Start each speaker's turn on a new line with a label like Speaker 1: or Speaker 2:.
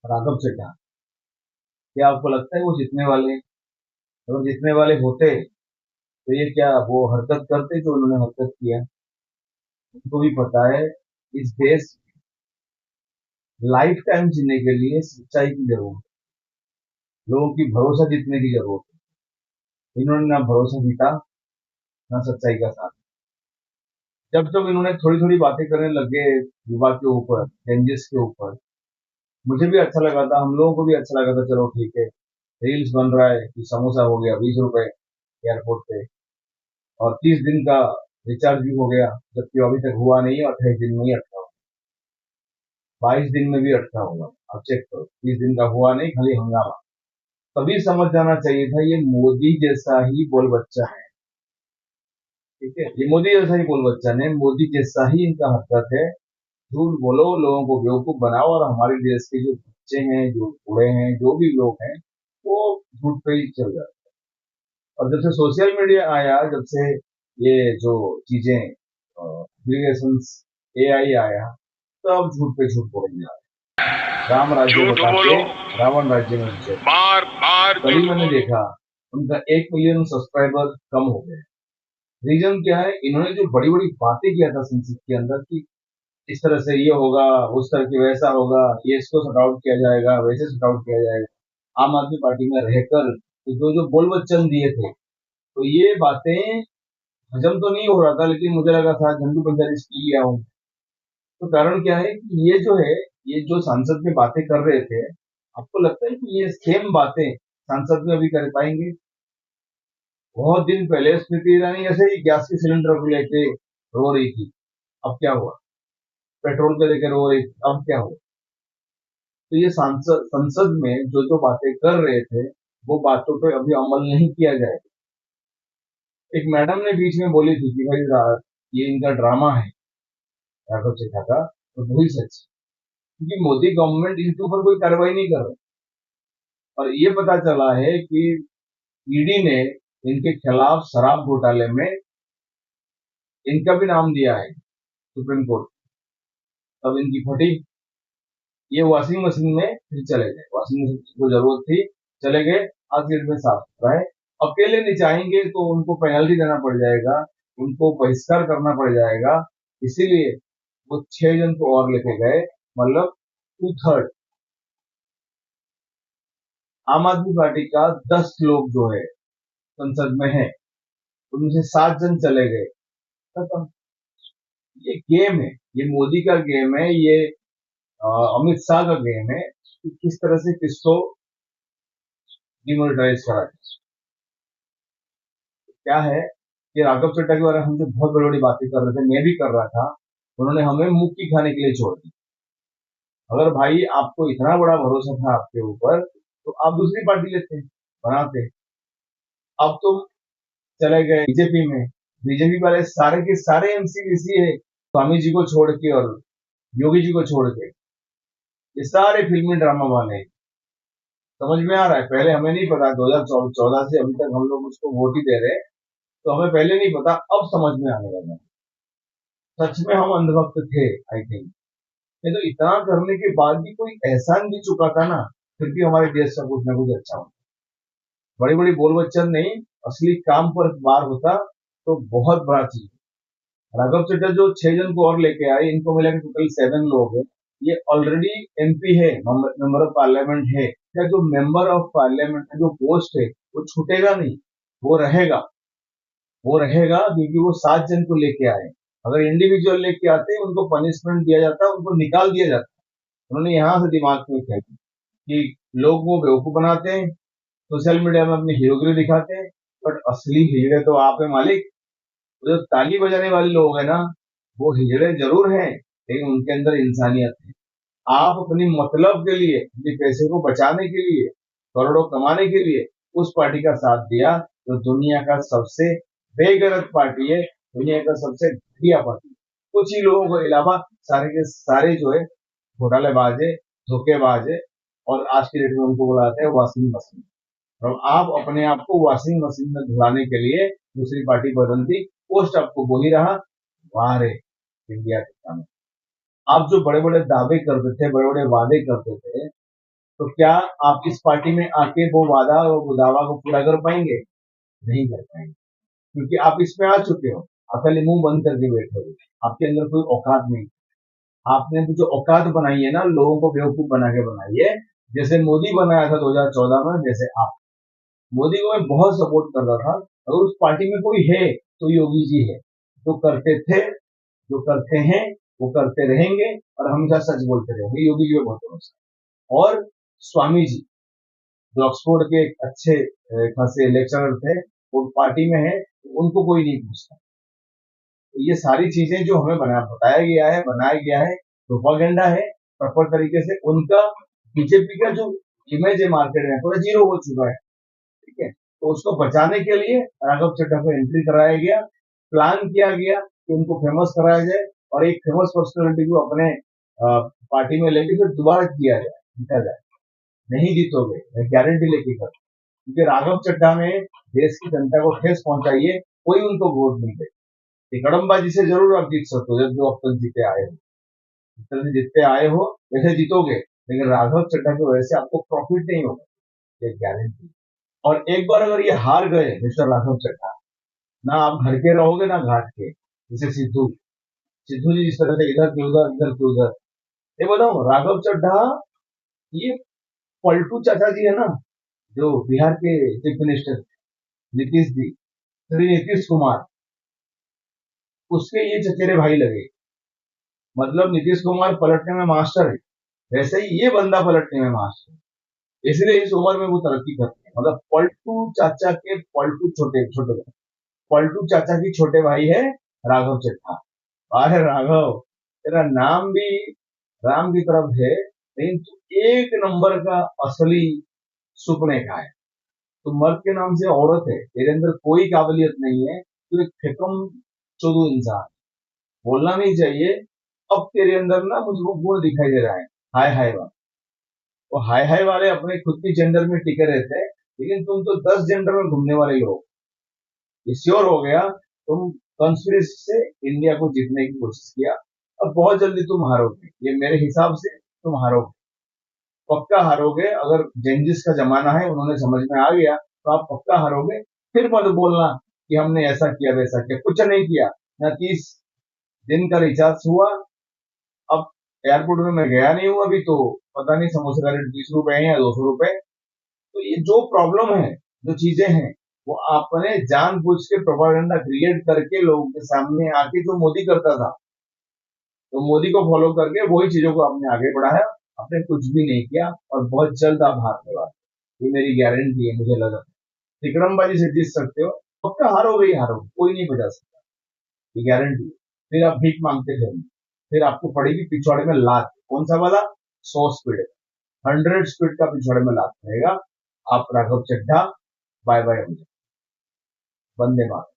Speaker 1: राघव चड्ढा, क्या आपको लगता है वो जीतने वाले हैं? अगर जीतने वाले होते तो ये क्या वो हरकत करते जो उन्होंने हरकत किया? उनको भी पता है इस देश लाइफ टाइम जीने के लिए सच्चाई की जरूरत है, लोगों की भरोसा जीतने की जरूरत है। इन्होंने ना भरोसा जीता, ना सच्चाई का साथ। जब जब इन्होंने थोड़ी थोड़ी बातें करने लगे विवाद के ऊपर, चेंजेस के ऊपर, मुझे भी अच्छा लगा था, हम लोगों को भी अच्छा लगा था, चलो ठीक है, रील्स बन रहा है कि समोसा हो गया 20 रुपए एयरपोर्ट पे, और 30 दिन का रिचार्ज भी हो गया, जबकि अभी तक हुआ नहीं है, 28 दिन में ही अटका हुआ, 22 दिन में भी अटका हुआ। अब चेक करो, 30 दिन का हुआ नहीं, खाली हंगामा। तभी समझ जाना चाहिए था ये मोदी जैसा ही बोल बच्चा है। ठीक है, ये मोदी जैसा ही बोल बच्चा ने, मोदी जैसा ही इनका हरकत है। झूठ बोलो, लोगों को बेवकूफ बनाओ, और हमारे देश के जो बच्चे हैं, जो बूढ़े हैं, जो भी लोग हैं, वो झूठ पे ही चल जाते हैं। और जब से सोशल मीडिया आया, जब से ये जो चीजें एप्लीकेशन एआई आया, तब झूठ पे झूठ बोलने जा रहे हैं। राम राज्य
Speaker 2: झूठ
Speaker 1: बता
Speaker 2: बोलो,
Speaker 1: के रावण राज्य में घुसे।
Speaker 2: बार बार
Speaker 1: कल ही
Speaker 2: झूठ
Speaker 1: मैंने
Speaker 2: बोलो।
Speaker 1: देखा उनका 1 मिलियन सब्सक्राइबर कम हो गए। रीजन क्या है? इन्होंने जो बड़ी बड़ी बातें किया था संसद के अंदर की इस तरह से ये होगा, उस तरह की वैसा होगा, ये इसको सॉर्ट आउट किया जाएगा, वैसे सॉर्ट आउट किया जाएगा, आम आदमी पार्टी में रहकर तो जो जो बोल वचन दिए थे, तो ये बातें हजम तो नहीं हो रहा था, लेकिन मुझे लगा था झंडू पंचायत की गया हूँ। तो कारण क्या है कि ये जो है, ये जो सांसद में बातें कर रहे थे, आपको लगता है कि ये सेम बातें सांसद में अभी कर पाएंगे? बहुत दिन पहले स्मृति ईरानी ऐसे ही गैस के सिलेंडर को लेके रो रही थी, अब क्या हुआ? पेट्रोल को लेकर रो रही थी, अब क्या हुआ? तो ये सांसद संसद में जो जो बातें कर रहे थे, वो बातों पे अभी अमल नहीं किया जाए। एक मैडम ने बीच में बोली थी कि भाई ये इनका ड्रामा है, राघव चड्ढा का, तो वही सच है, क्योंकि मोदी गवर्नमेंट इनके ऊपर कोई कार्रवाई नहीं कर रही। और ये पता चला है कि ईडी ने इनके खिलाफ शराब घोटाले में इनका भी नाम दिया है सुप्रीम कोर्ट। तब इनकी फटी, ये वॉशिंग मशीन में फिर चले गए, वॉशिंग मशीन को जरूरत थी, चले गए। आज के डेट में साफ सुथरा है। अकेले नहीं चाहेंगे तो उनको पेनल्टी देना पड़ जाएगा, उनको बहिष्कार करना पड़ जाएगा। इसीलिए वो 6 जन को और लेके गए, मतलब 2/3। आम आदमी पार्टी का 10 लोग जो है संसद में है, उनमें से 7 जन चले गए, खत्म। ये गेम है, ये मोदी का गेम है, ये अमित शाह का गेम है कि किस तरह से किसको डिमोनेटाइज करा जाए। क्या है कि राघव चड्ढा के बारे में हम जो बहुत बड़ी बड़ी बातें कर रहे थे, मैं भी कर रहा था, उन्होंने हमें मुक्की खाने के लिए छोड़ दी। अगर भाई आपको इतना बड़ा भरोसा था आपके ऊपर, तो आप दूसरी पार्टी लेते, बनाते। अब तुम चले गए बीजेपी में, बीजेपी वाले सारे के सारे एमसीबीसी है, स्वामी जी को छोड़ के और योगी जी को छोड़ के, ये सारे फिल्मी ड्रामा वाले हैं। समझ में आ रहा है? पहले हमें नहीं पता, 2014 से अभी तक हम लोग उसको वोट ही दे रहे हैं, तो हमें पहले नहीं पता, अब समझ में आने लगा। सच में हम अंधभक्त थे, आई थिंक। नहीं तो इतना करने के बाद भी कोई एहसान भी चुका था ना, फिर भी हमारे देश का कुछ ना कुछ अच्छा हो। बड़ी बड़ी बोल बच्चन नहीं, असली काम पर बार होता तो बहुत बड़ा चीज। राघव चड्ढा जो 6 जन को और लेके आए, इनको मिला के टोटल 7 लोग है। ये ऑलरेडी एमपी है, मेंबर ऑफ पार्लियामेंट है। क्या जो मेंबर ऑफ पार्लियामेंट का जो पोस्ट है, वो छूटेगा नहीं, वो रहेगा। वो रहेगा क्योंकि वो 7 जन को लेके आए। अगर इंडिविजुअल लेके आते, उनको पनिशमेंट दिया जाता, उनको निकाल दिया जाता। उन्होंने यहाँ से दिमाग में क्या कि लोगों को बेवकूफ बनाते हैं, सोशल मीडिया में अपनी हीरोगिरी दिखाते हैं, बट असली हिजड़े तो आप है मालिक। जो ताली बजाने वाले लोग हैं ना, वो हिजड़े जरूर हैं, लेकिन उनके अंदर इंसानियत है। आप अपनी मतलब के लिए, अपने पैसे को बचाने के लिए, करोड़ों कमाने के लिए उस पार्टी का साथ दिया, जो दुनिया का सबसे बेगैरत पार्टी है, दुनिया का सबसे घटिया पार्टी है। कुछ ही लोगों के अलावा सारे के सारे जो है घोटालेबाज है, धोखेबाज है, और आज की डेट में उनको बुलाते हैं वॉशिंग मशीन। और आप अपने आप को वॉशिंग मशीन में धुलाने के लिए दूसरी पार्टी बदलती, पोस्ट आपको वही रहा। वाह रे इंडिया के सामने। आप जो बड़े बड़े दावे करते थे, बड़े बड़े वादे करते थे, तो क्या आप इस पार्टी में आके वो वादा और वो दावा को पूरा कर पाएंगे? नहीं कर पाएंगे, क्योंकि आप इसमें आ चुके हो। आप खाली मुंह बंद करके बैठे हो, आपके अंदर कोई औकात नहीं। आपने जो औकात बनाई है ना, लोगों को बेवकूफ बना के बनाई है। जैसे मोदी बनाया था 2014 में, जैसे आप, मोदी को मैं बहुत सपोर्ट करता था। अगर उस पार्टी में कोई है तो योगी जी है, जो करते थे, जो करते हैं, वो करते रहेंगे और हमेशा सच बोलते रहेंगे। योगी जी में बहुत भरोसा। और स्वामी जी, जो ऑक्सफोर्ड के एक अच्छे खासे लेक्चरर थे, वो पार्टी में है, उनको कोई नहीं पूछता। तो ये सारी चीजें जो हमें बताया गया है, बनाया गया है, प्रोपागेंडा है प्रॉपर तरीके से। उनका बीजेपी का जो इमेज है मार्केट में पूरा जीरो हो चुका है। ठीक है, तो उसको बचाने के लिए राघव चड्ढा को एंट्री कराया गया, प्लान किया गया कि उनको फेमस कराया जाए और एक फेमस पर्सनालिटी को अपने पार्टी में लेके फिर दोबारा किया जाए, जीता जाए। नहीं जीतोगे, मैं गारंटी लेके कर, क्योंकि राघव चड्ढा ने देश की जनता को ठेस पहुंचाई है, कोई उनको वोट नहीं दे। कड़मबाजी से जरूर आप जीत सकते हो, जब जो अब तक जीते आए हो, जिस तरह से जीतते आए हो वैसे जीतोगे, लेकिन राघव चड्ढा की वजह से आपको प्रॉफिट नहीं होगा, ये गारंटी। और एक बार अगर ये हार गए मिस्टर राघव चड्ढा, ना आप घर के रहोगे ना घाट के। जैसे सिद्धू सिद्धू जी जिस तरह से इधर के उधर, इधर के उधर। ये बताओ, राघव चड्ढा, ये पलटू चाचा जी है ना, जो बिहार के चीफ मिनिस्टर नीतीश जी, श्री नीतीश कुमार, उसके ये चचेरे भाई लगे। मतलब नीतीश कुमार पलटने में मास्टर है, वैसे ही ये बंदा पलटने में मास्टर है। इसलिए इस उम्र में वो तरक्की करते हैं। मतलब पलटू चाचा के पलटू छोटे छोटे भाई, पलटू चाचा की छोटे भाई है राघव चड्ढा। अरे राघव, तेरा नाम भी राम की तरफ है, लेकिन तू एक नंबर का असली सुपने का है। तू मर्द के नाम से औरत है, तेरे अंदर कोई काबिलियत नहीं है, तू एक फेकम चोदू इंसान। बोलना नहीं चाहिए। अब तेरे अंदर ना मुझको गुण दिखाई दे रहा है, हाय हाय वाला। वो हाय हाय वाले अपने खुद की जेंडर में टिके रहते हैं, लेकिन तुम तो 10 जेंडर में घूमने वाले लोग। ये श्योर हो गया, तुम कॉन्स्पिरेसी से इंडिया को जीतने की कोशिश किया। अब बहुत जल्दी तुम हारोगे, ये मेरे हिसाब से तुम हारोगे, पक्का हारोगे। अगर जेंजिस का जमाना है, उन्होंने समझ में आ गया, तो आप पक्का हारोगे। फिर मत बोलना कि हमने ऐसा किया वैसा किया, कुछ नहीं किया ना। 30 दिन का रिचार्ज हुआ। अब एयरपोर्ट में मैं गया नहीं हूँ अभी, तो पता नहीं समोसे का रेट 20 रुपए है या 200 रुपए। तो ये जो प्रॉब्लम है, जो चीजें हैं, वो आपने जानबूझ के प्रोपागेंडा क्रिएट करके लोगों के सामने आके, जो मोदी करता था, तो मोदी को फॉलो करके वही चीजों को आपने आगे बढ़ाया। आपने कुछ भी नहीं किया और बहुत जल्द आप हारने वाले, ये मेरी गारंटी है। मुझे लगा तिकड़मबाजी से जीत सकते हो, पक्का हारोगे ही हारोगे, कोई नहीं बचा सकता, ये गारंटी। फिर आप भीख मांगते थे, फिर आपको पड़ेगी पिछवाड़े में लात। कौन सा वाला? 100 स्पीड, 100 स्पीड का पिछवाड़े में लात रहेगा। आप राघव चड्ढा, बाय बाय, वंदे मातरम।